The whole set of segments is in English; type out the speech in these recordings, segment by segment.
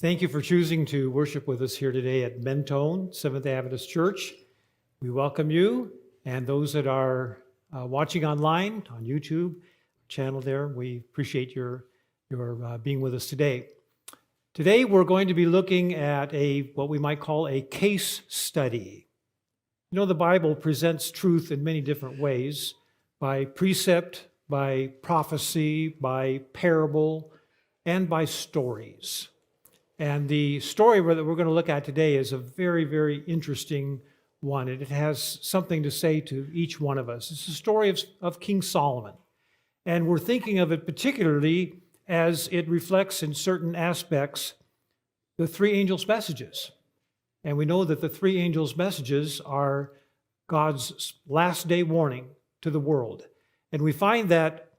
Thank you for choosing to worship with us here today at Mentone, Seventh Adventist Church. We welcome you and those that are watching online on YouTube channel there. We appreciate your being with us today. Today we're going to be looking at what we might call a case study. You know, the Bible presents truth in many different ways, by precept, by prophecy, by parable, and by stories. And the story that we're going to look at today is a very, very interesting one, and it has something to say to each one of us. It's the story of King Solomon, and we're thinking of it particularly as it reflects in certain aspects the three angels' messages. And we know that the three angels' messages are God's last day warning to the world. And we find that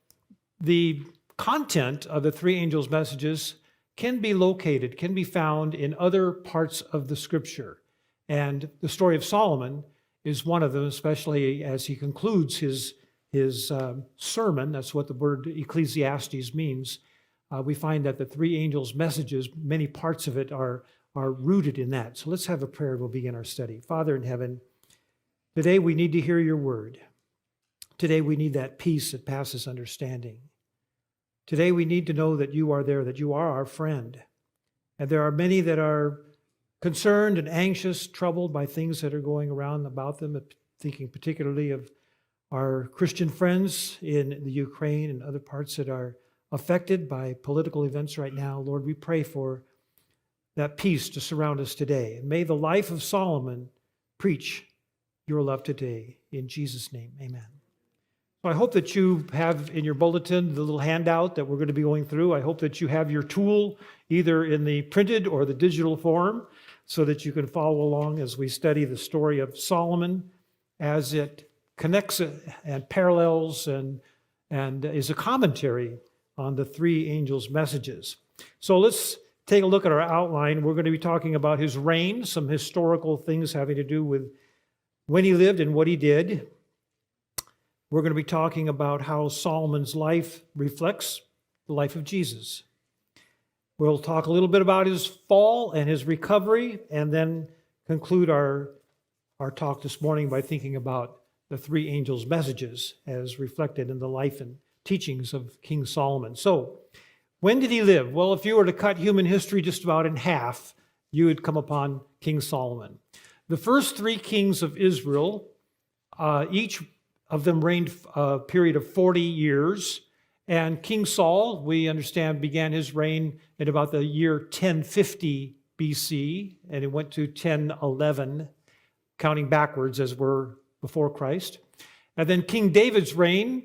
the content of the three angels' messages can be found in other parts of the Scripture. And the story of Solomon is one of them, especially as he concludes his sermon. That's what the word Ecclesiastes means. We find that the three angels' messages, many parts of it are rooted in that. So let's have a prayer. We'll begin our study. Father in heaven, today we need to hear your word. Today we need that peace that passes understanding. Today we need to know that you are there, that you are our friend. And there are many that are concerned and anxious, troubled by things that are going around about them, thinking particularly of our Christian friends in the Ukraine and other parts that are affected by political events right now. Lord, we pray for that peace to surround us today. And may the life of Solomon preach your love today. In Jesus' name, amen. I hope that you have in your bulletin the little handout that we're going to be going through. I hope that you have your tool either in the printed or the digital form so that you can follow along as we study the story of Solomon as it connects and parallels and is a commentary on the three angels' messages. So let's take a look at our outline. We're going to be talking about his reign, some historical things having to do with when he lived and what he did. We're going to be talking about how Solomon's life reflects the life of Jesus. We'll talk a little bit about his fall and his recovery, and then conclude our talk this morning by thinking about the three angels' messages as reflected in the life and teachings of King Solomon. So, when did he live? Well, if you were to cut human history just about in half, you would come upon King Solomon. The first three kings of Israel, each of them reigned a period of 40 years. And King Saul, we understand, began his reign at about the year 1050 BC, and it went to 1011, counting backwards as we're before Christ. And then King David's reign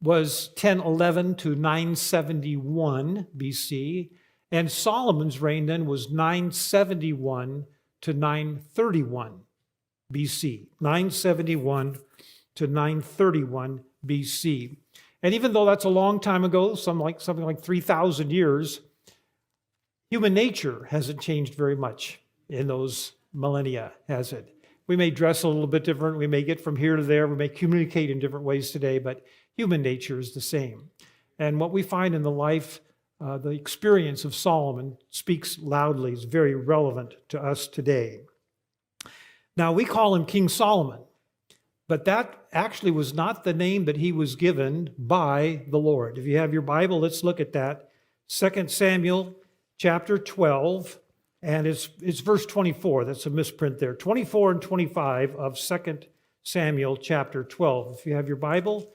was 1011 to 971 BC, and Solomon's reign then was 971 to 931 BC. 971 to 931 BC. And even though that's a long time ago, something like 3,000 years, human nature hasn't changed very much in those millennia, has it? We may dress a little bit different, we may get from here to there, we may communicate in different ways today, but human nature is the same. And what we find in the life, the experience of Solomon speaks loudly, is very relevant to us today. Now, we call him King Solomon, but that actually was not the name that he was given by the Lord. If you have your Bible, let's look at that. 2 Samuel chapter 12, and it's verse 24. That's a misprint there. 24 and 25 of 2 Samuel chapter 12. If you have your Bible,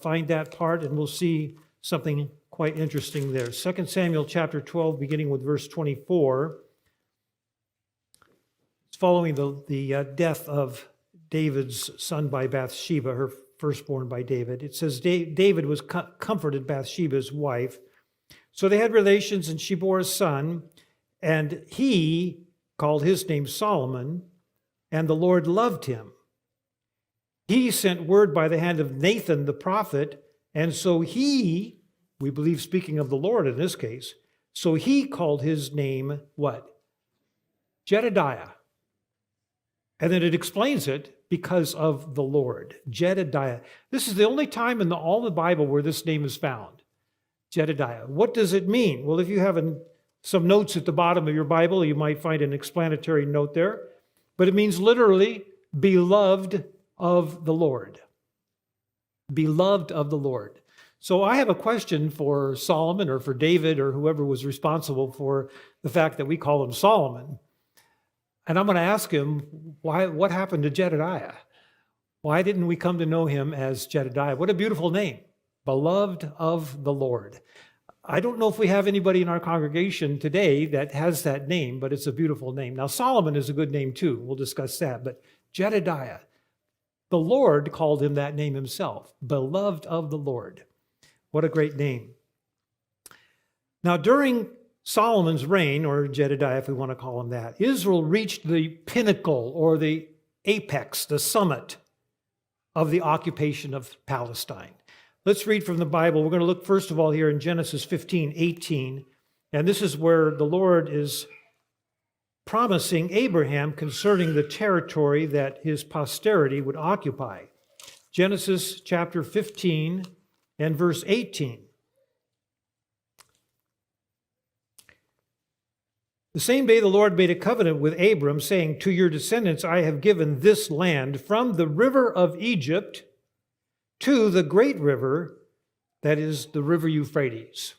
find that part, and we'll see something quite interesting there. 2 Samuel chapter 12, beginning with verse 24. It's following the death of David's son by Bathsheba, her firstborn by David. It says David was comforted Bathsheba's wife. So they had relations, and she bore a son, and he called his name Solomon, and the Lord loved him. He sent word by the hand of Nathan the prophet, and so we believe speaking of the Lord in this case, so he called his name what? Jedediah. And then it explains it because of the Lord, Jedediah. This is the only time in all the Bible where this name is found, Jedediah. What does it mean? Well, if you have a some notes at the bottom of your Bible. You might find an explanatory note there. But it means literally, beloved of the Lord. Beloved of the Lord. So I have a question for Solomon or for David or whoever was responsible for the fact that we call him Solomon. And I'm going to ask him, what happened to Jedediah? Why didn't we come to know him as Jedediah? What a beautiful name. Beloved of the Lord. I don't know if we have anybody in our congregation today that has that name, but it's a beautiful name. Now, Solomon is a good name too. We'll discuss that. But Jedediah, the Lord called him that name himself. Beloved of the Lord. What a great name. Now, during Solomon's reign, or Jedediah, if we want to call him that, Israel reached the pinnacle or the apex, the summit of the occupation of Palestine. Let's read from the Bible. We're going to look first of all here in Genesis 15:18. And this is where the Lord is promising Abraham concerning the territory that his posterity would occupy. Genesis chapter 15 and verse 18. The same day the Lord made a covenant with Abram, saying, to your descendants I have given this land from the river of Egypt to the great river, that is the river Euphrates.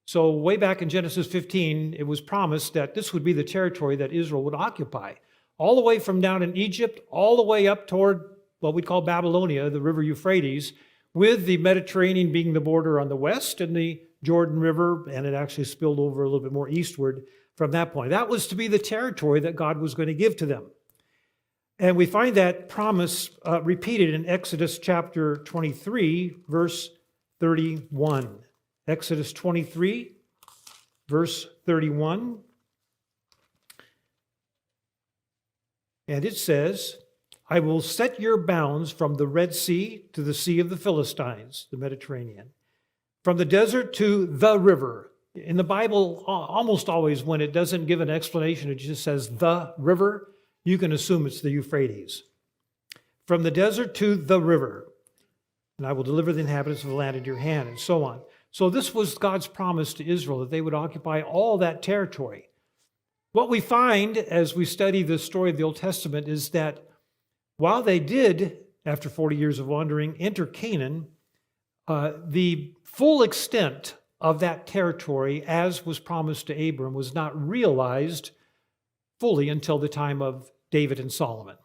So way back in Genesis 15, it was promised that this would be the territory that Israel would occupy, all the way from down in Egypt, all the way up toward what we call Babylonia, the river Euphrates, with the Mediterranean being the border on the west and the Jordan River, and it actually spilled over a little bit more eastward from that point. That was to be the territory that God was going to give to them. And we find that promise repeated in Exodus chapter 23, verse 31. Exodus 23, verse 31. And it says, I will set your bounds from the Red Sea to the Sea of the Philistines, the Mediterranean, from the desert to the river. In the Bible, almost always when it doesn't give an explanation, it just says the river. You can assume it's the Euphrates. From the desert to the river, and I will deliver the inhabitants of the land into your hand, and so on. So this was God's promise to Israel, that they would occupy all that territory. What we find as we study the story of the Old Testament is that while they did, after 40 years of wandering, enter Canaan, the full extent of that territory, as was promised to Abram, was not realized fully until the time of David and Solomon.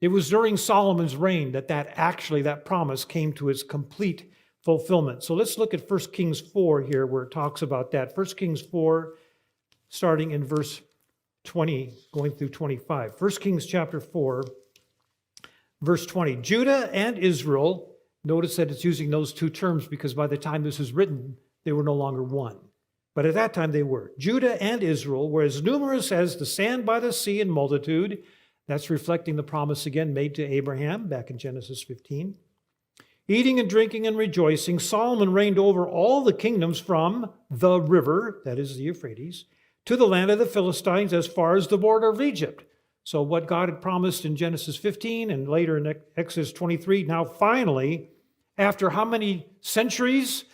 It was during Solomon's reign that promise came to its complete fulfillment. So let's look at 1 Kings 4 here, where it talks about that. 1 Kings 4, starting in verse 20, going through 25. 1 Kings chapter 4, verse 20. Judah and Israel, notice that it's using those two terms because by the time this is written, they were no longer one. But at that time they were. Judah and Israel were as numerous as the sand by the sea in multitude. That's reflecting the promise again made to Abraham back in Genesis 15. Eating and drinking and rejoicing, Solomon reigned over all the kingdoms from the river, that is the Euphrates, to the land of the Philistines as far as the border of Egypt. So what God had promised in Genesis 15 and later in Exodus 23, now finally, after how many centuries?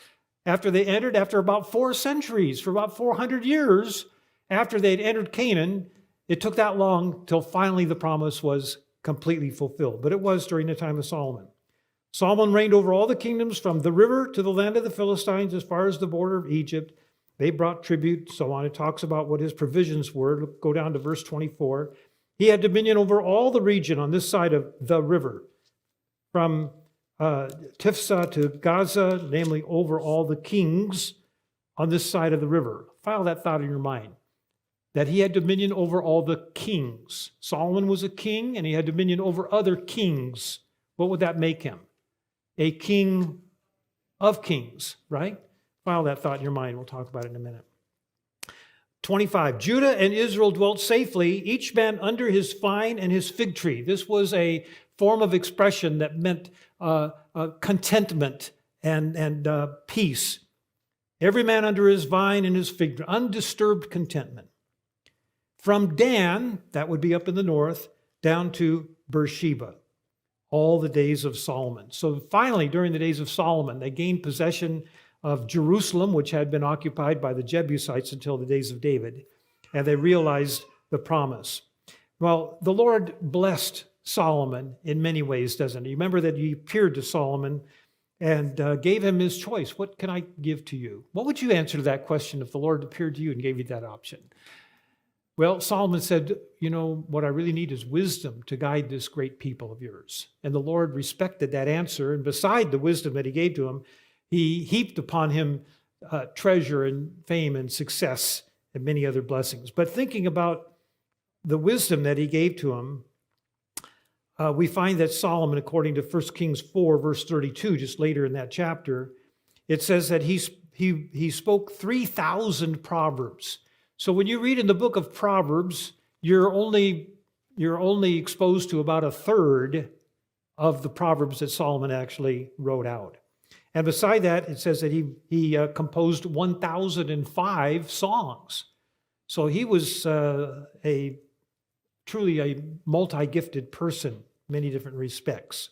After they entered, after about 4 centuries, for about 400 years after they'd entered Canaan, it took that long till finally the promise was completely fulfilled. But it was during the time of Solomon. Solomon reigned over all the kingdoms from the river to the land of the Philistines as far as the border of Egypt. They brought tribute, so on. It talks about what his provisions were. Go down to verse 24. He had dominion over all the region on this side of the river, from Tifsa to Gaza, namely over all the kings on this side of the river. File that thought in your mind, that he had dominion over all the kings. Solomon was a king, and he had dominion over other kings. What would that make him? A king of kings, right? File that thought in your mind. We'll talk about it in a minute. 25, Judah and Israel dwelt safely, each man under his vine and his fig tree. This was a form of expression that meant contentment and peace. Every man under his vine and his fig tree, undisturbed contentment. From Dan, that would be up in the north, down to Beersheba, all the days of Solomon. So finally, during the days of Solomon, they gained possession of Jerusalem, which had been occupied by the Jebusites until the days of David, and they realized the promise. Well, the Lord blessed Solomon in many ways, doesn't he? Remember that he appeared to Solomon and gave him his choice. What can I give to you? What would you answer to that question if the Lord appeared to you and gave you that option? Well, Solomon said, what I really need is wisdom to guide this great people of yours. And the Lord respected that answer. And beside the wisdom that he gave to him, he heaped upon him treasure and fame and success and many other blessings. But thinking about the wisdom that he gave to him, we find that Solomon, according to 1 Kings 4, verse 32, just later in that chapter, it says that he spoke 3,000 proverbs. So when you read in the book of Proverbs, you're only exposed to about a third of the proverbs that Solomon actually wrote out. And beside that, it says that he composed 1,005 songs. So he was truly a multi-gifted person, many different respects.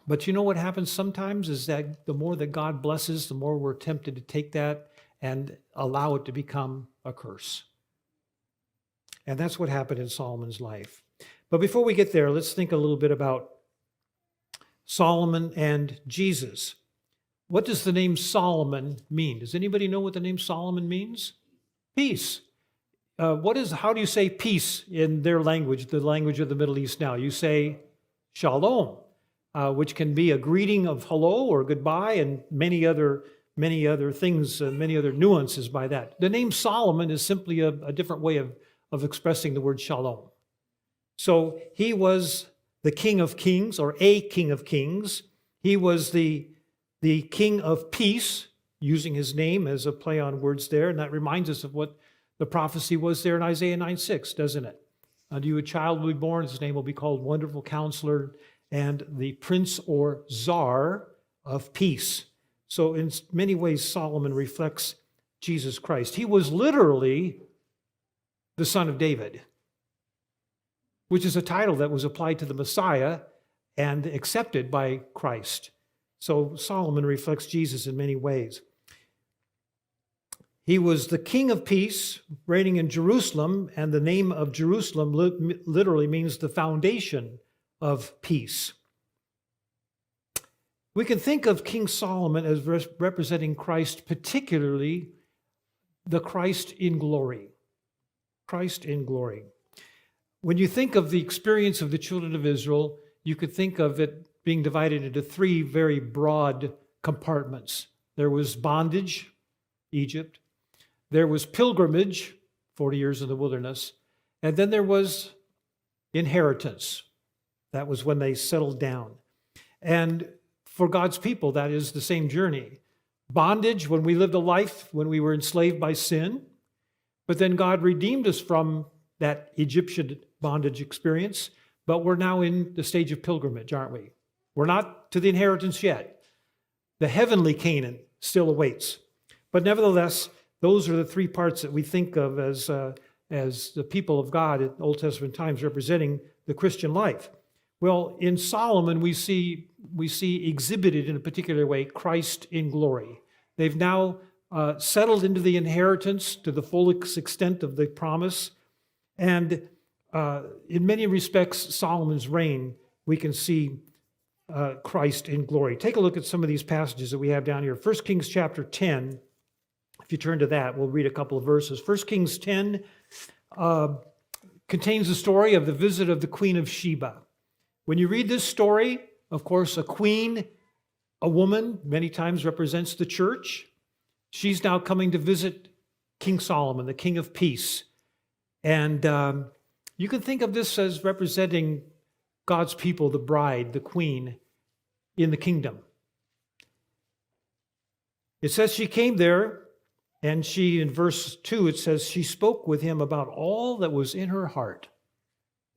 But you know what happens sometimes is that the more that God blesses, the more we're tempted to take that and allow it to become a curse. And that's what happened in Solomon's life. But before we get there, let's think a little bit about Solomon and Jesus. What does the name Solomon mean? Does anybody know what the name Solomon means? Peace. How do you say peace in their language, the language of the Middle East now? You say shalom, which can be a greeting of hello or goodbye, and many other things, many other nuances by that. The name Solomon is simply a different way of expressing the word shalom. So he was the King of Kings, or a King of Kings. He was the King of Peace, using his name as a play on words there, and that reminds us of what the prophecy was there in Isaiah 9:6, doesn't it? Unto you a child will be born, his name will be called Wonderful Counselor, and the Prince or Czar of Peace. So in many ways, Solomon reflects Jesus Christ. He was literally the son of David, which is a title that was applied to the Messiah and accepted by Christ. So Solomon reflects Jesus in many ways. He was the King of Peace, reigning in Jerusalem, and the name of Jerusalem literally means the foundation of peace. We can think of King Solomon as representing Christ, particularly the Christ in glory. Christ in glory. When you think of the experience of the children of Israel, you could think of it being divided into three very broad compartments. There was bondage, Egypt. There was pilgrimage, 40 years in the wilderness. And then there was inheritance. That was when they settled down. And for God's people, that is the same journey. Bondage, when we lived a life when we were enslaved by sin. But then God redeemed us from that Egyptian bondage experience. But we're now in the stage of pilgrimage, aren't we? We're not to the inheritance yet. The heavenly Canaan still awaits. But nevertheless, those are the three parts that we think of as the people of God in Old Testament times representing the Christian life. Well, in Solomon, we see exhibited in a particular way Christ in glory. They've now settled into the inheritance to the fullest extent of the promise. And in many respects, Solomon's reign, we can see Christ in glory. Take a look at some of these passages that we have down here. 1 Kings chapter 10. If you turn to that, we'll read a couple of verses. 1 Kings 10 contains the story of the visit of the Queen of Sheba. When you read this story, of course, a queen, a woman, many times represents the church. She's now coming to visit King Solomon, the King of Peace. And you can think of this as representing God's people, the bride, the queen in the kingdom. It says she came there, and she, in verse 2, it says she spoke with him about all that was in her heart.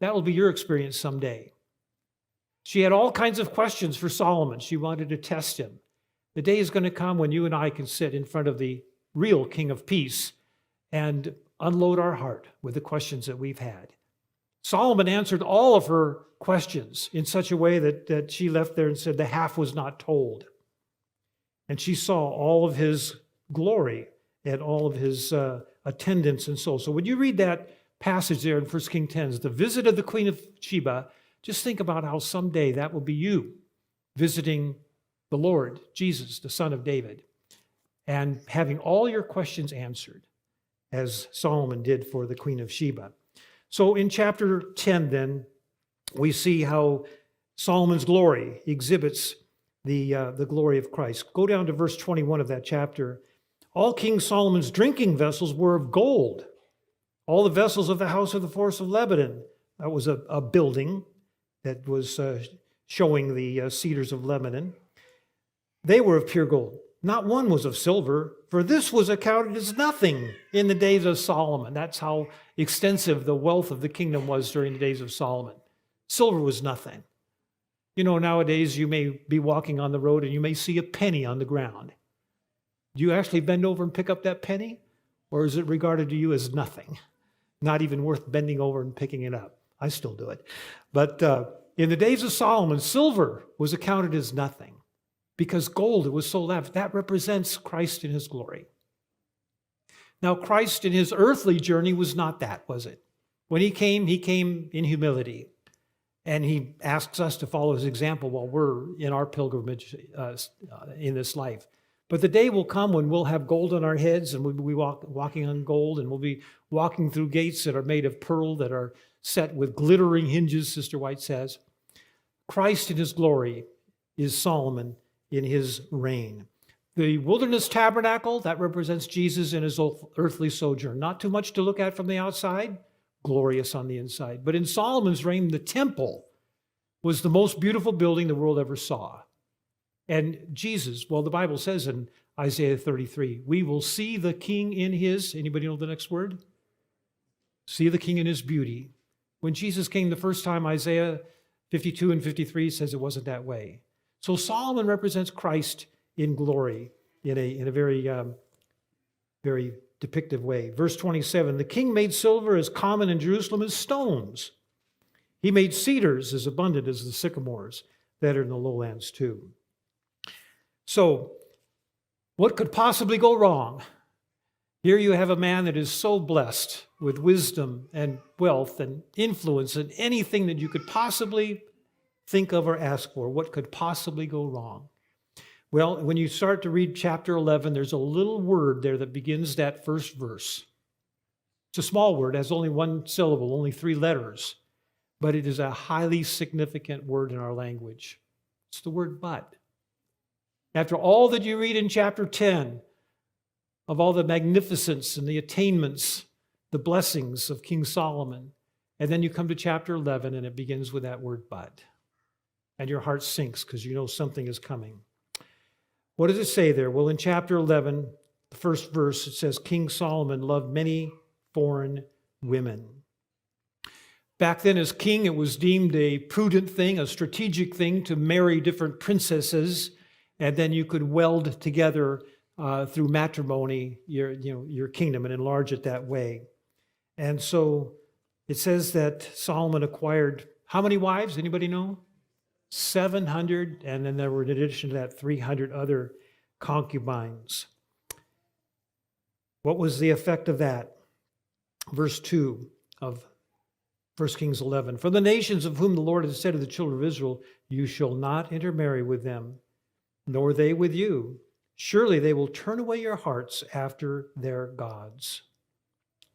That will be your experience someday. She had all kinds of questions for Solomon. She wanted to test him. The day is going to come when you and I can sit in front of the real King of Peace and unload our heart with the questions that we've had. Solomon answered all of her questions in such a way that she left there and said the half was not told. and she saw all of his glory and all of his attendants and so. So when you read that passage there in 1 Kings 10, the visit of the Queen of Sheba, just think about how someday that will be you visiting the Lord, Jesus, the Son of David, and having all your questions answered, as Solomon did for the Queen of Sheba. So in chapter 10, then, we see how Solomon's glory exhibits the glory of Christ. Go down to verse 21 of that chapter. All King Solomon's drinking vessels were of gold. All the vessels of the house of the forest of Lebanon. That was a building that was showing the cedars of Lebanon. They were of pure gold. Not one was of silver, for this was accounted as nothing in the days of Solomon. That's how extensive the wealth of the kingdom was during the days of Solomon. Silver was nothing. You know, nowadays you may be walking on the road and you may see a penny on the ground. Do you actually bend over and pick up that penny? Or is it regarded to you as nothing? Not even worth bending over and picking it up. I still do it. But in the days of Solomon, silver was accounted as nothing because gold, it was so lavish. That represents Christ in his glory. Now, Christ in his earthly journey was not that, was it? When he came in humility. And he asks us to follow his example while we're in our pilgrimage in this life. But the day will come when we'll have gold on our heads and we'll be walking on gold, and we'll be walking through gates that are made of pearl, that are set with glittering hinges, Sister White says. Christ in his glory is Solomon in his reign. The wilderness tabernacle, that represents Jesus in his earthly sojourn. Not too much to look at from the outside, glorious on the inside. But in Solomon's reign, the temple was the most beautiful building the world ever saw. And Jesus, well, the Bible says in Isaiah 33, we will see the king in his, anybody know the next word? See the king in his beauty. When Jesus came the first time, Isaiah 52 and 53 says it wasn't that way. So Solomon represents Christ in glory in a very, very depictive way. Verse 27, the king made silver as common in Jerusalem as stones. He made cedars as abundant as the sycamores that are in the lowlands too. So, what could possibly go wrong? Here you have a man that is so blessed with wisdom and wealth and influence and anything that you could possibly think of or ask for. What could possibly go wrong? Well, when you start to read chapter 11, there's a little word there that begins that first verse. It's a small word, it has only one syllable, only 3 letters, but it is a highly significant word in our language. It's the word but. After all that you read in chapter 10, of all the magnificence and the attainments, the blessings of King Solomon, and then you come to chapter 11 and it begins with that word but. And your heart sinks because you know something is coming. What does it say there? Well, in chapter 11, the first verse, it says, King Solomon loved many foreign women. Back then, as king, it was deemed a prudent thing, a strategic thing to marry different princesses, and then you could weld together through matrimony your kingdom and enlarge it that way. And so it says that Solomon acquired how many wives? Anybody know? 700, and then there were, in addition to that, 300 other concubines. What was the effect of that? Verse 2 of 1 Kings 11. For the nations of whom the Lord has said to the children of Israel, you shall not intermarry with them, nor they with you. Surely they will turn away your hearts after their gods.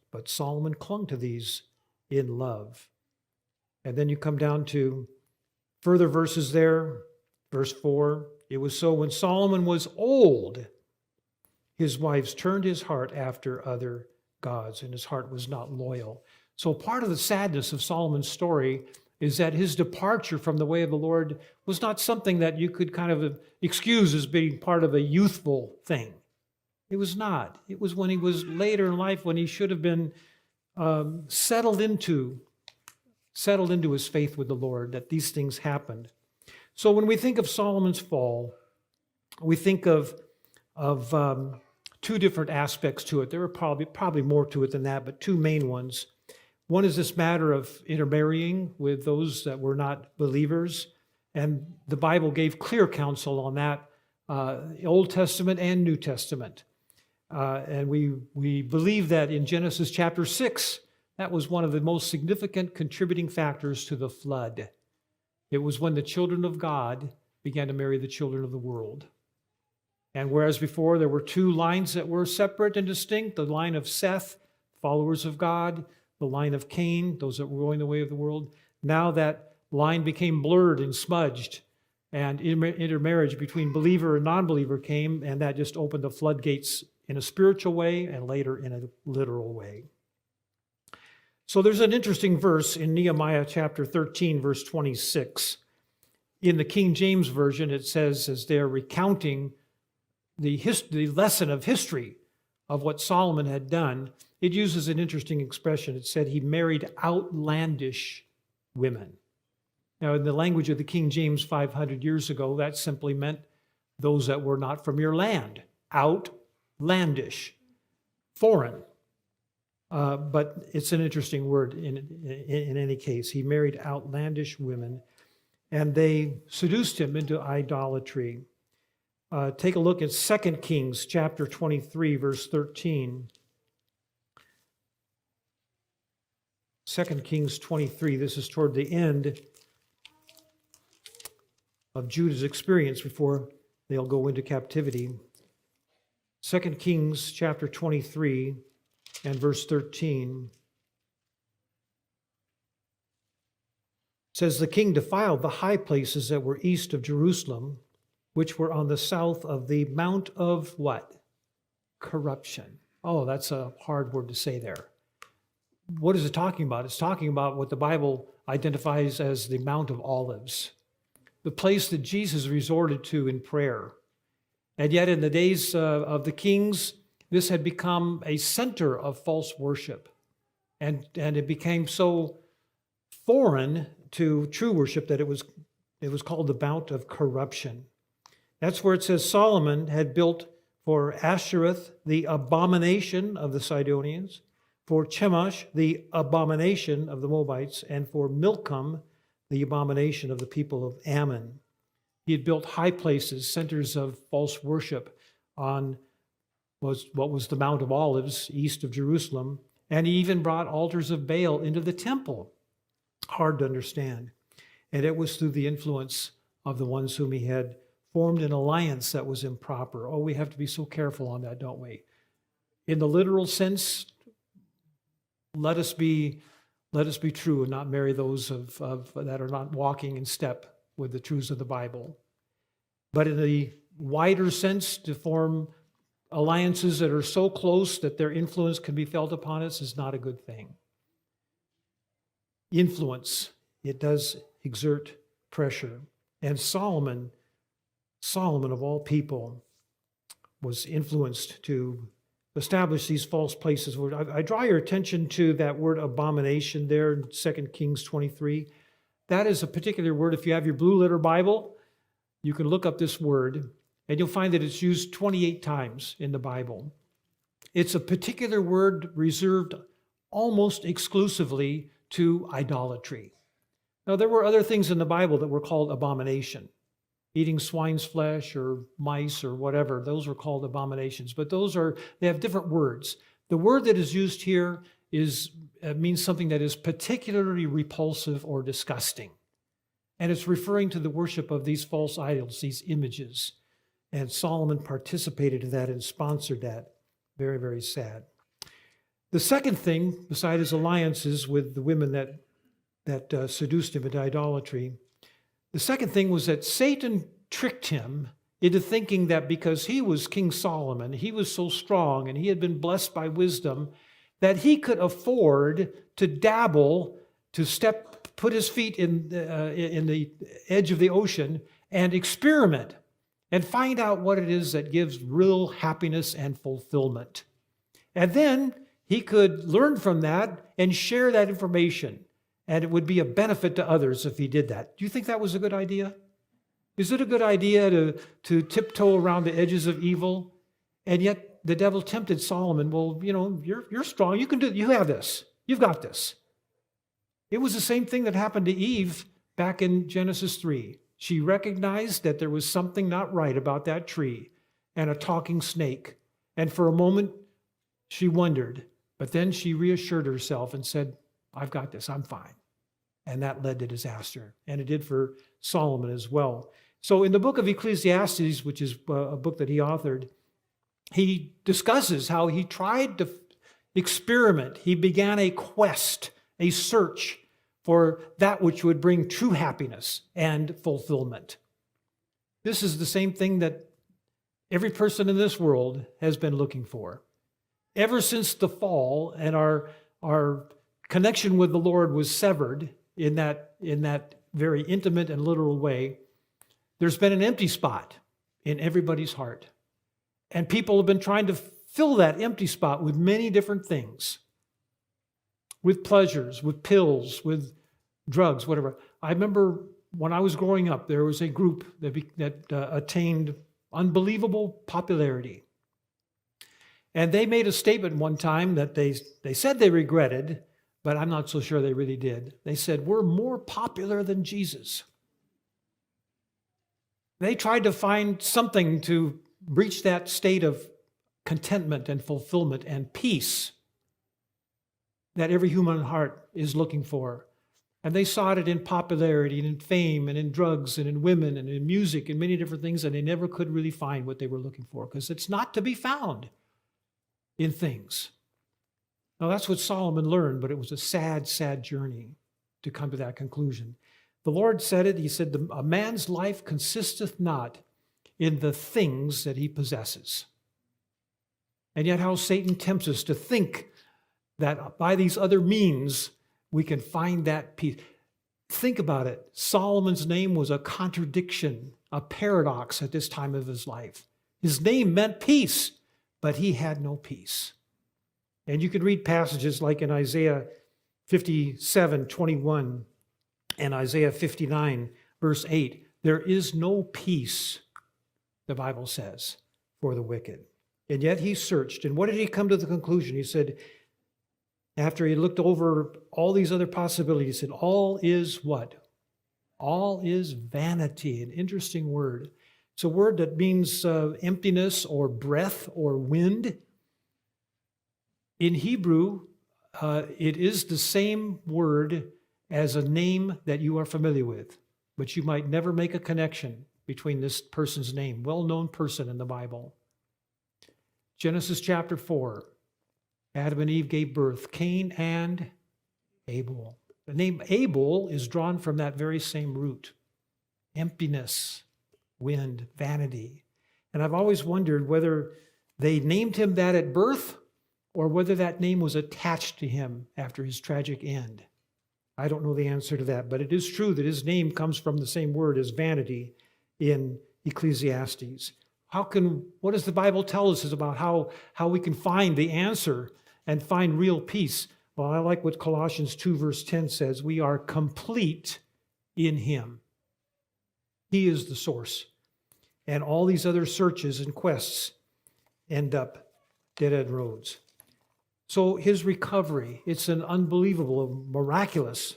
But Solomon clung to these in love. And then you come down to further verses there. Verse 4, it was so when Solomon was old, his wives turned his heart after other gods, and his heart was not loyal. So part of the sadness of Solomon's story is that his departure from the way of the Lord was not something that you could kind of excuse as being part of a youthful thing. It was not. It was when he was later in life, when he should have been settled into his faith with the Lord, that these things happened. So when we think of Solomon's fall, we think of 2 different aspects to it. There are probably more to it than that, but 2 main ones. One is this matter of intermarrying with those that were not believers, and the Bible gave clear counsel on that Old Testament and New Testament. And we believe that in Genesis chapter 6, that was one of the most significant contributing factors to the flood. It was when the children of God began to marry the children of the world. And whereas before there were two lines that were separate and distinct, the line of Seth, followers of God, the line of Cain, those that were going the way of the world, now that line became blurred and smudged, and intermarriage between believer and non-believer came, and that just opened the floodgates in a spiritual way and later in a literal way. So there's an interesting verse in Nehemiah chapter 13, verse 26. In the King James Version, it says, as they're recounting the lesson of history of what Solomon had done, it uses an interesting expression. It said he married outlandish women. Now, in the language of the King James 500 years ago, that simply meant those that were not from your land. Outlandish, foreign. But it's an interesting word in any case. He married outlandish women, and they seduced him into idolatry. Take a look at 2 Kings chapter 23, verse 13. 2 Kings 23, this is toward the end of Judah's experience before they'll go into captivity. 2 Kings chapter 23 and verse 13 says, the king defiled the high places that were east of Jerusalem, which were on the south of the Mount of what? Corruption. Oh, that's a hard word to say there. What is it talking about? It's talking about what the Bible identifies as the Mount of Olives, the place that Jesus resorted to in prayer. And yet in the days of the kings, this had become a center of false worship. And it became so foreign to true worship that it was called the Bout of Corruption. That's where it says Solomon had built for Ashereth, the abomination of the Sidonians, for Chemosh, the abomination of the Moabites, and for Milcom, the abomination of the people of Ammon. He had built high places, centers of false worship on what was the Mount of Olives, east of Jerusalem, and he even brought altars of Baal into the temple. Hard to understand. And it was through the influence of the ones whom he had formed an alliance that was improper. Oh, we have to be so careful on that, don't we? In the literal sense, let us be true and not marry those that are not walking in step with the truths of the Bible. But in the wider sense, to form alliances that are so close that their influence can be felt upon us is not a good thing. Influence, it does exert pressure. And Solomon of all people was influenced to establish these false places. I draw your attention to that word abomination there in 2 Kings 23. That is a particular word. If you have your blue letter Bible, you can look up this word, and you'll find that it's used 28 times in the Bible. It's a particular word reserved almost exclusively to idolatry. Now, there were other things in the Bible that were called abomination. Eating swine's flesh or mice or whatever, those were called abominations. But they have different words. The word that is used here means something that is particularly repulsive or disgusting. And it's referring to the worship of these false idols, these images. And Solomon participated in that and sponsored that. Very, very sad. The second thing, besides his alliances with the women that seduced him into idolatry, the second thing was that Satan tricked him into thinking that because he was King Solomon, he was so strong and he had been blessed by wisdom, that he could afford to dabble, to put his feet in the edge of the ocean and experiment and find out what it is that gives real happiness and fulfillment. And then he could learn from that and share that information. And it would be a benefit to others if he did that. Do you think that was a good idea? Is it a good idea to tiptoe around the edges of evil? And yet the devil tempted Solomon. Well, you're strong. You can do it. You have this. You've got this. It was the same thing that happened to Eve back in Genesis 3. She recognized that there was something not right about that tree and a talking snake. And for a moment, she wondered, but then she reassured herself and said, I've got this, I'm fine. And that led to disaster. And it did for Solomon as well. So in the book of Ecclesiastes, which is a book that he authored, he discusses how he tried to experiment. He began a quest, a search for that which would bring true happiness and fulfillment. This is the same thing that every person in this world has been looking for. Ever since the fall and our connection with the Lord was severed in that very intimate and literal way, there's been an empty spot in everybody's heart. And people have been trying to fill that empty spot with many different things, with pleasures, with pills, with drugs, whatever. I remember when I was growing up, there was a group that attained unbelievable popularity. And they made a statement one time that they said they regretted, but I'm not so sure they really did. They said, we're more popular than Jesus. They tried to find something to reach that state of contentment and fulfillment and peace that every human heart is looking for. And they sought it in popularity and in fame and in drugs and in women and in music and many different things, and they never could really find what they were looking for because it's not to be found in things. Now, that's what Solomon learned, but it was a sad, sad journey to come to that conclusion. The Lord said it. He said, a man's life consisteth not in the things that he possesses. And yet how Satan tempts us to think that by these other means, we can find that peace. Think about it. Solomon's name was a contradiction, a paradox at this time of his life. His name meant peace, but he had no peace. And you can read passages like in Isaiah 57:21 and Isaiah 59, verse 8. There is no peace, the Bible says, for the wicked. And yet he searched. And what did he come to the conclusion? He said, after he looked over all these other possibilities, he said, all is what? All is vanity, an interesting word. It's a word that means emptiness or breath or wind. In Hebrew, it is the same word as a name that you are familiar with, but you might never make a connection between this person's name, well-known person in the Bible. Genesis chapter 4. Adam and Eve gave birth, Cain and Abel. The name Abel is drawn from that very same root. Emptiness, wind, vanity. And I've always wondered whether they named him that at birth or whether that name was attached to him after his tragic end. I don't know the answer to that, but it is true that his name comes from the same word as vanity in Ecclesiastes. What does the Bible tell us about how we can find the answer and find real peace? Well, I like what Colossians 2 verse 10 says. We are complete in him. He is the source. And all these other searches and quests end up dead-end roads. So his recovery, it's an unbelievable, miraculous,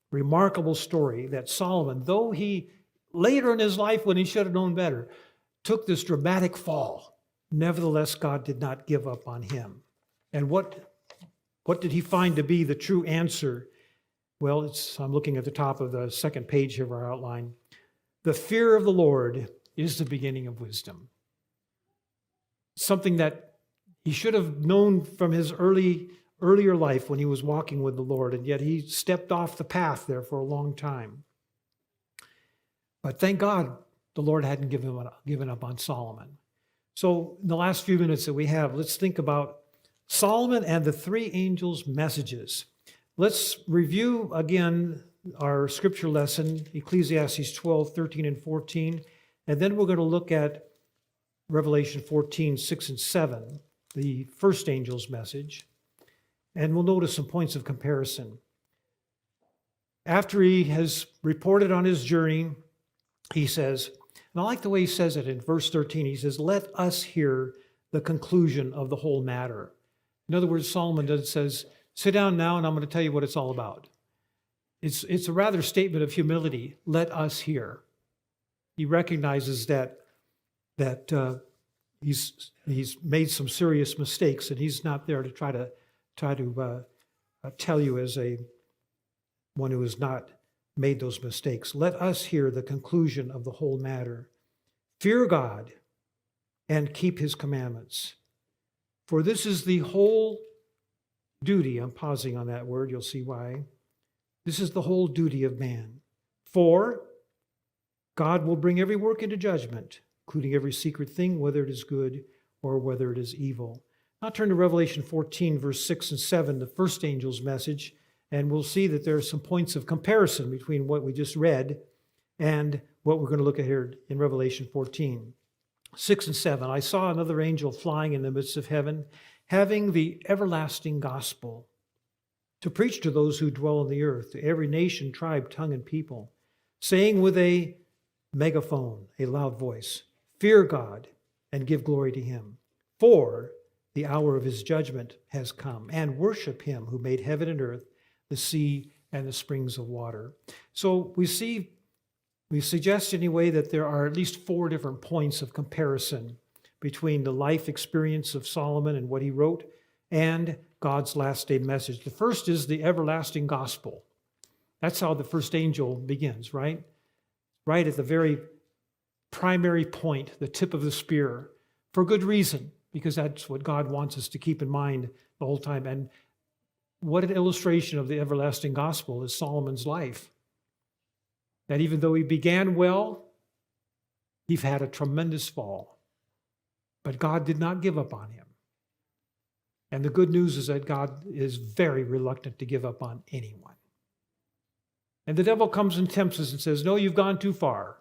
remarkable story that Solomon, though he later in his life when he should have known better, took this dramatic fall. Nevertheless, God did not give up on him. And what did he find to be the true answer? Well, I'm looking at the top of the second page of our outline. The fear of the Lord is the beginning of wisdom. Something that he should have known from his earlier life when he was walking with the Lord, and yet he stepped off the path there for a long time. But thank God the Lord hadn't given up on Solomon. So in the last few minutes that we have, let's think about Solomon and the three angels' messages. Let's review again our scripture lesson, Ecclesiastes 12, 13, and 14, and then we're going to look at Revelation 14, 6, and 7, the first angel's message, and we'll notice some points of comparison. After he has reported on his journey, he says, and I like the way he says it in verse 13, he says, let us hear the conclusion of the whole matter. In other words, Solomon says, sit down now and I'm going to tell you what it's all about. It's a rather statement of humility. Let us hear. He recognizes that he's made some serious mistakes, and he's not there to try to tell you as one who has not made those mistakes. Let us hear the conclusion of the whole matter. Fear God and keep his commandments. For this is the whole duty. I'm pausing on that word. You'll see why. This is the whole duty of man. For God will bring every work into judgment, including every secret thing, whether it is good or whether it is evil. Now turn to Revelation 14, verse 6 and 7, the first angel's message, and we'll see that there are some points of comparison between what we just read and what we're going to look at here in Revelation 14. 6 and 7, I saw another angel flying in the midst of heaven, having the everlasting gospel, to preach to those who dwell on the earth, to every nation, tribe, tongue, and people, saying with a megaphone, a loud voice, fear God and give glory to him, for the hour of his judgment has come, and worship him who made heaven and earth, the sea, and the springs of water. So we suggest anyway that there are at least 4 different points of comparison between the life experience of Solomon and what he wrote and God's last day message. The first is the everlasting gospel. That's how the first angel begins, right? Right at the very primary point, the tip of the spear, for good reason, because that's what God wants us to keep in mind the whole time. And what an illustration of the everlasting gospel is Solomon's life. That even though he began well, he had a tremendous fall. But God did not give up on him. And the good news is that God is very reluctant to give up on anyone. And the devil comes and tempts us and says, no, you've gone too far.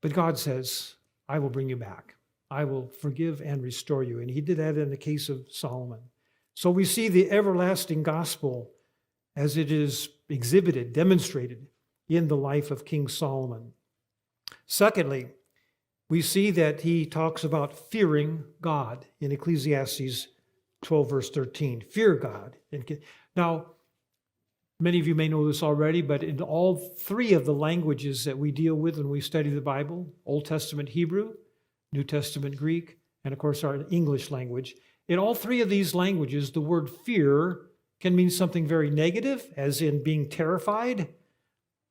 But God says, I will bring you back. I will forgive and restore you. And he did that in the case of Solomon. So we see the everlasting gospel as it is exhibited, demonstrated in the life of King Solomon. Secondly, we see that he talks about fearing God in Ecclesiastes 12, verse 13. Fear God. Now, many of you may know this already, but in all 3 of the languages that we deal with when we study the Bible, Old Testament Hebrew, New Testament Greek, and of course our English language, in all 3 of these languages, the word fear can mean something very negative, as in being terrified,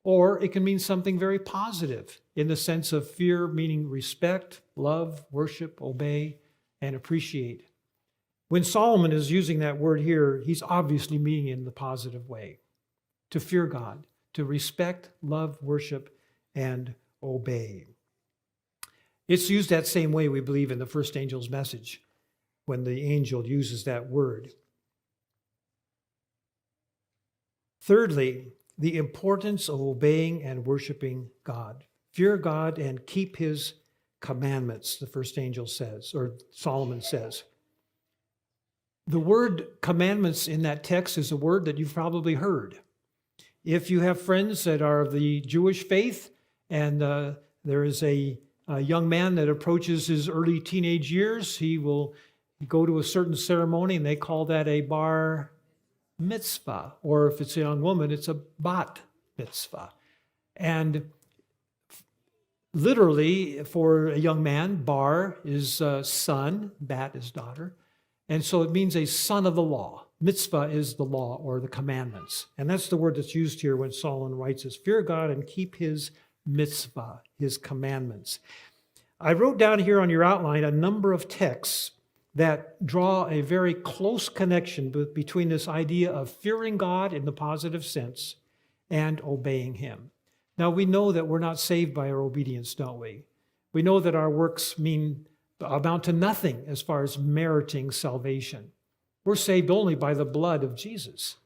or it can mean something very positive in the sense of fear meaning respect, love, worship, obey, and appreciate. When Solomon is using that word here, he's obviously meaning it in the positive way. To fear God, to respect, love, worship, and obey. It's used that same way, we believe, in the first angel's message, when the angel uses that word. Thirdly, the importance of obeying and worshiping God. Fear God and keep his commandments, the first angel says, or Solomon says. The word commandments in that text is a word that you've probably heard. If you have friends that are of the Jewish faith, and there is a young man that approaches his early teenage years, he will go to a certain ceremony, and they call that a bar mitzvah. Or if it's a young woman, it's a bat mitzvah. And literally, for a young man, bar is son, bat is daughter. And so it means a son of the law. Mitzvah is the law or the commandments. And that's the word that's used here when Solomon writes this. Fear God and keep his mitzvah, his commandments. I wrote down here on your outline a number of texts that draw a very close connection between this idea of fearing God in the positive sense and obeying him. Now, we know that we're not saved by our obedience, don't we? We know that our works amount to nothing as far as meriting salvation. We're saved only by the blood of Jesus.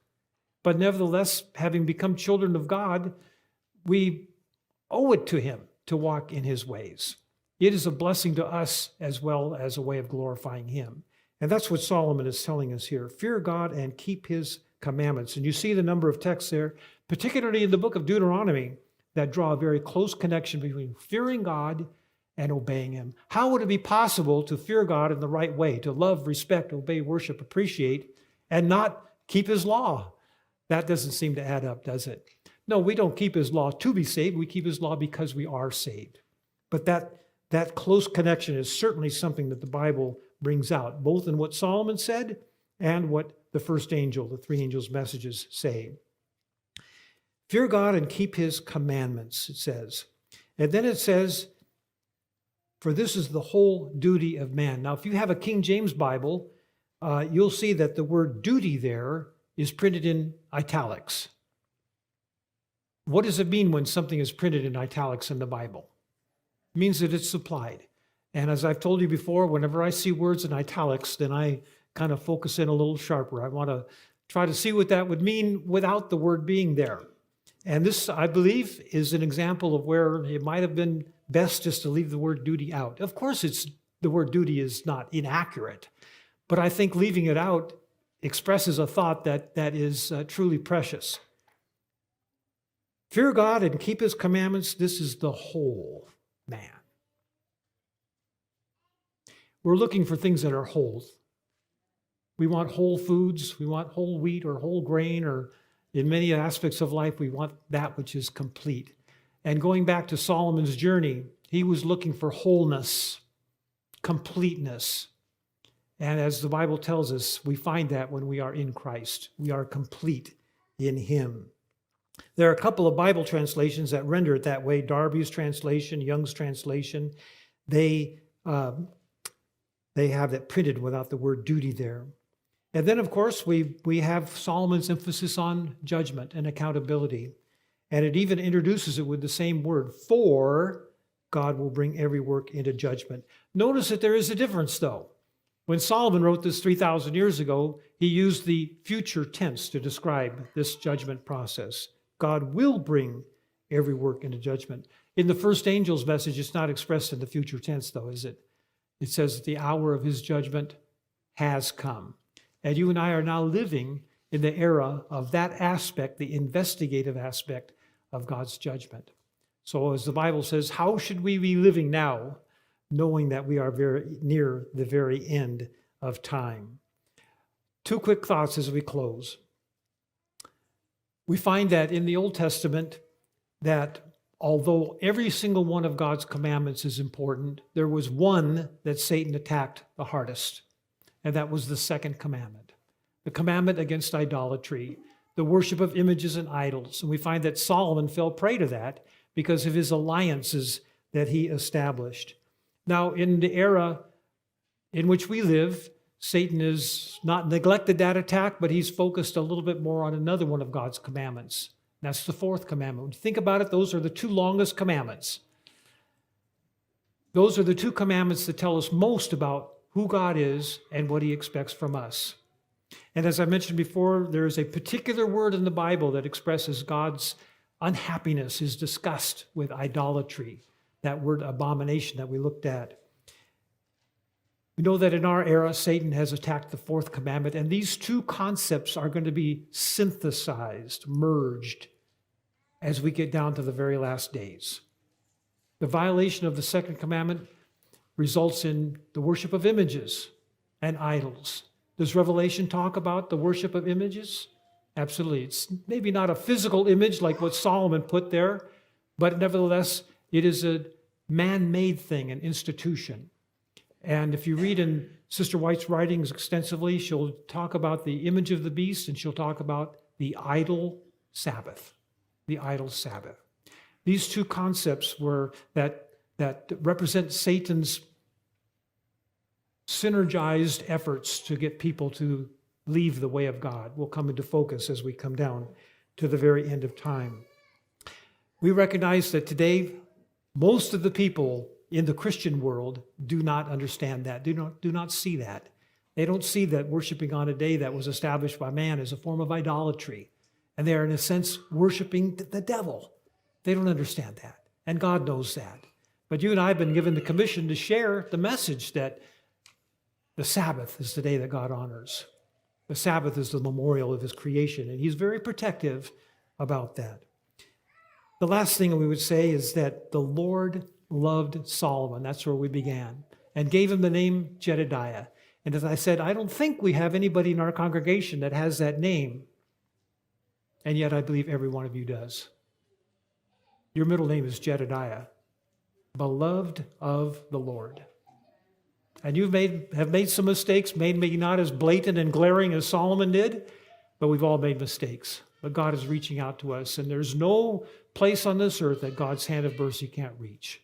But nevertheless, having become children of God, we owe it to him to walk in his ways. It is a blessing to us as well as a way of glorifying him. And that's what Solomon is telling us here. Fear God and keep his commandments. And you see the number of texts there, particularly in the book of Deuteronomy, that draw a very close connection between fearing God and obeying him. How would it be possible to fear God in the right way, to love, respect, obey, worship, appreciate, and not keep his law? That doesn't seem to add up, does it? No, we don't keep his law to be saved. We keep his law because we are saved. But that close connection is certainly something that the Bible brings out, both in what Solomon said and what the first angel, the three angels' messages say. Fear God and keep his commandments, it says. And then it says, for this is the whole duty of man. Now, if you have a King James Bible, you'll see that the word duty there is printed in italics. What does it mean when something is printed in italics in the Bible? It means that it's supplied. And as I've told you before, whenever I see words in italics, then I kind of focus in a little sharper. I want to try to see what that would mean without the word being there. And this, I believe, is an example of where it might have been best just to leave the word duty out. Of course, the word duty is not inaccurate, but I think leaving it out expresses a thought that is truly precious. Fear God and keep his commandments. This is the whole man. We're looking for things that are whole. We want whole foods. We want whole wheat or whole grain, or in many aspects of life, we want that which is complete. And going back to Solomon's journey, he was looking for wholeness, completeness. And as the Bible tells us, we find that when we are in Christ. We are complete in him. There are a couple of Bible translations that render it that way. Darby's translation, Young's translation, they have that printed without the word duty there. And then, of course, we have Solomon's emphasis on judgment and accountability. And it even introduces it with the same word, for God will bring every work into judgment. Notice that there is a difference, though. When Solomon wrote this 3,000 years ago, he used the future tense to describe this judgment process. God will bring every work into judgment. In the first angel's message, it's not expressed in the future tense, though, is it? It says that the hour of his judgment has come. And you and I are now living in the era of that aspect, the investigative aspect of God's judgment. So as the Bible says, how should we be living now, knowing that we are very near the very end of time? Two quick thoughts as we close. We find that in the Old Testament that although every single one of God's commandments is important, there was one that Satan attacked the hardest, and that was the second commandment, the commandment against idolatry, the worship of images and idols. And we find that Solomon fell prey to that because of his alliances that he established. Now, in the era in which we live, Satan has not neglected that attack, but he's focused a little bit more on another one of God's commandments. That's the fourth commandment. When you think about it, those are the two longest commandments. Those are the two commandments that tell us most about who God is and what he expects from us. And as I mentioned before, there is a particular word in the Bible that expresses God's unhappiness, his disgust with idolatry, that word abomination that we looked at. We know that in our era, Satan has attacked the fourth commandment, and these two concepts are going to be synthesized, merged, as we get down to the very last days. The violation of the second commandment results in the worship of images and idols. Does Revelation talk about the worship of images? Absolutely. It's maybe not a physical image like what Solomon put there, but nevertheless, it is a man-made thing, an institution. And if you read in Sister White's writings extensively, she'll talk about the image of the beast, and she'll talk about the idol Sabbath. The idol Sabbath. These two concepts were that represent Satan's synergized efforts to get people to leave the way of God will come into focus as we come down to the very end of time. We recognize that today, most of the people in the Christian world do not understand that, do not see that. They don't see that worshiping on a day that was established by man is a form of idolatry. And they are, in a sense, worshiping the devil. They don't understand that. And God knows that. But you and I have been given the commission to share the message that the Sabbath is the day that God honors. The Sabbath is the memorial of his creation, and he's very protective about that. The last thing we would say is that the Lord loved Solomon. That's where we began, and gave him the name Jedediah. And as I said, I don't think we have anybody in our congregation that has that name. And yet I believe every one of you does. Your middle name is Jedediah, beloved of the Lord. And you have made some mistakes, maybe not as blatant and glaring as Solomon did, but we've all made mistakes. But God is reaching out to us, and there's no place on this earth that God's hand of mercy can't reach.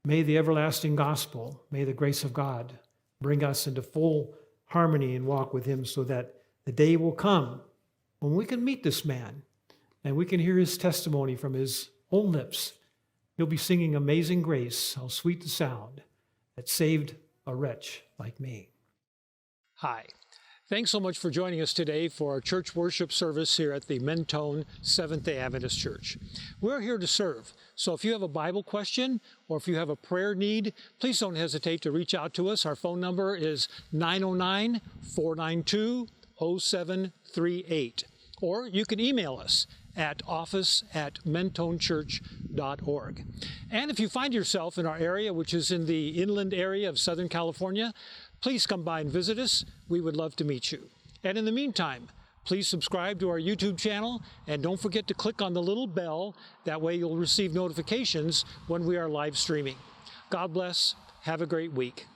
May the everlasting gospel, may the grace of God bring us into full harmony and walk with him, so that the day will come when we can meet this man and we can hear his testimony from his own lips. He'll be singing Amazing Grace, how sweet the sound that saved a wretch like me. Hi. Thanks so much for joining us today for our church worship service here at the Mentone Seventh-day Adventist Church. We're here to serve, so if you have a Bible question or if you have a prayer need, please don't hesitate to reach out to us. Our phone number is 909-492-0738, or you can email us at office@mentonechurch.org. And if you find yourself in our area, which is in the inland area of Southern California, please come by and visit us. We would love to meet you. And in the meantime, please subscribe to our YouTube channel, and don't forget to click on the little bell. That way you'll receive notifications when we are live streaming. God bless. Have a great week.